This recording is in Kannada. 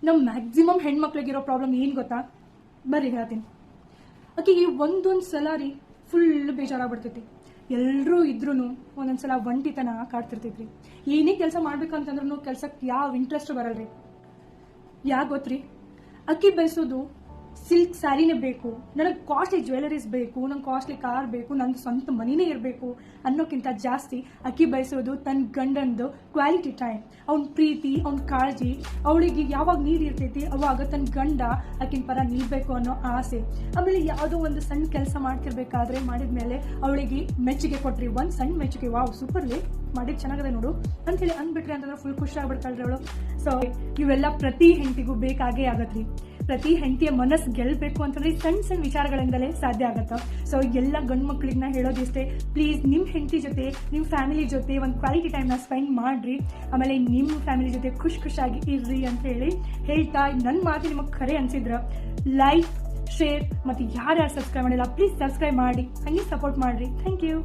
ನಮ್ಮ ಮ್ಯಾಕ್ಸಿಮಮ್ ಹೆಣ್ಮಕ್ಳಿಗಿರೋ ಪ್ರಾಬ್ಲಮ್ ಏನು ಗೊತ್ತಾ? ಬರ್ರಿ ಹೇಳ್ತೀನಿ. ಆಕೆಗೆ ಒಂದೊಂದು ಸಲ ರೀ ಫುಲ್ ಬೇಜಾರಾಗ್ಬಿಡ್ತೈತಿ. ಎಲ್ಲರೂ ಇದ್ರೂ ಒಂದೊಂದ್ಸಲ ಒಂಟಿತನ ಕಾಡ್ತಿರ್ತೈತ್ರಿ. ಏನೇ ಕೆಲಸ ಮಾಡ್ಬೇಕಂತಂದ್ರೂ ಕೆಲ್ಸಕ್ಕೆ ಯಾವ ಇಂಟ್ರೆಸ್ಟ್ ಬರಲ್ರಿ. ಯಾಕೆ ಗೊತ್ತ್ರಿ? ಅಕ್ಕಿ ಬಯಸೋದು ಸಿಲ್ಕ್ ಸ್ಯಾರಿನೇ ಬೇಕು, ನನಗೆ ಕಾಸ್ಟ್ಲಿ ಜ್ಯುವೆಲರೀಸ್ ಬೇಕು, ನಂಗೆ ಕಾಸ್ಟ್ಲಿ ಕಾರ್ ಬೇಕು, ನಂದು ಸ್ವಂತ ಮನಿನೇ ಇರಬೇಕು ಅನ್ನೋಕ್ಕಿಂತ ಜಾಸ್ತಿ ಅಕ್ಕಿ ಬಯಸೋದು ತನ್ನ ಗಂಡಂದು ಕ್ವಾಲಿಟಿ ಟೈಮ್, ಅವ್ನ ಪ್ರೀತಿ, ಅವ್ನ ಕಾಳಜಿ. ಅವಳಿಗೆ ಯಾವಾಗ ನೀರು ಇರ್ತೈತಿ ಅವಾಗ ತನ್ನ ಗಂಡ ಆಕಿನ ಪರ ನಿಲ್ಬೇಕು ಅನ್ನೋ ಆಸೆ. ಆಮೇಲೆ ಯಾವುದೋ ಒಂದು ಸಣ್ಣ ಕೆಲಸ ಮಾಡ್ತಿರ್ಬೇಕಾದ್ರೆ ಮಾಡಿದ್ಮೇಲೆ ಅವಳಿಗೆ ಮೆಚ್ಚುಗೆ ಕೊಟ್ರಿ, ಒಂದು ಸಣ್ಣ ಮೆಚ್ಚುಗೆ, ವಾವ್ ಸೂಪರ್ಲಿ ಮಾಡಿದ್ ಚೆನ್ನಾಗದೆ ನೋಡು ಅಂತ ಹೇಳಿ ಅಂದ್ಬಿಟ್ರಿ ಅಂತಂದ್ರೆ ಫುಲ್ ಖುಷಿ ಆಗ್ಬಿಡ್ತಾಳ್ರಿ ಅವಳು. ಸೊ ಇವೆಲ್ಲ ಪ್ರತಿ ಹೆಂಡತಿಗೂ ಬೇಕಾಗೇ ಆಗತ್ರಿ. ಪ್ರತಿ ಹೆಂಡತಿಯ ಮನಸ್ಸು ಗೆಲ್ಲಬೇಕು ಅಂತಂದ್ರೆ ಸಣ್ಣ ಸಣ್ಣ ವಿಚಾರಗಳಿಂದಲೇ ಸಾಧ್ಯ ಆಗತ್ತ. ಸೊ ಎಲ್ಲ ಗಂಡು ಮಕ್ಕಳಿಗೆ ನಾ ಹೇಳೋದಿಷ್ಟೇ, ಪ್ಲೀಸ್ ನಿಮ್ಮ ಹೆಂಡತಿ ಜೊತೆ, ನಿಮ್ಮ ಫ್ಯಾಮಿಲಿ ಜೊತೆ ಒಂದು ಕ್ವಾಲಿಟಿ ಟೈಮ್ನ ಸ್ಪೆಂಡ್ ಮಾಡ್ರಿ. ಆಮೇಲೆ ನಿಮ್ಮ ಫ್ಯಾಮಿಲಿ ಜೊತೆ ಖುಷಿಯಾಗಿ ಇರ್ರಿ ಅಂತ ಹೇಳಿ ಹೇಳ್ತಾ, ನನ್ನ ಮಾತು ನಿಮಗೆ ಖರೆ ಅನ್ಸಿದ್ರ ಲೈಕ್, ಶೇರ್ ಮತ್ತು ಯಾರ್ಯಾರು ಸಬ್ಸ್ಕ್ರೈಬ್ ಮಾಡಿಲ್ಲ ಪ್ಲೀಸ್ ಸಬ್ಸ್ಕ್ರೈಬ್ ಮಾಡಿ, ಹಂಗೆ ಸಪೋರ್ಟ್ ಮಾಡ್ರಿ. Thank you.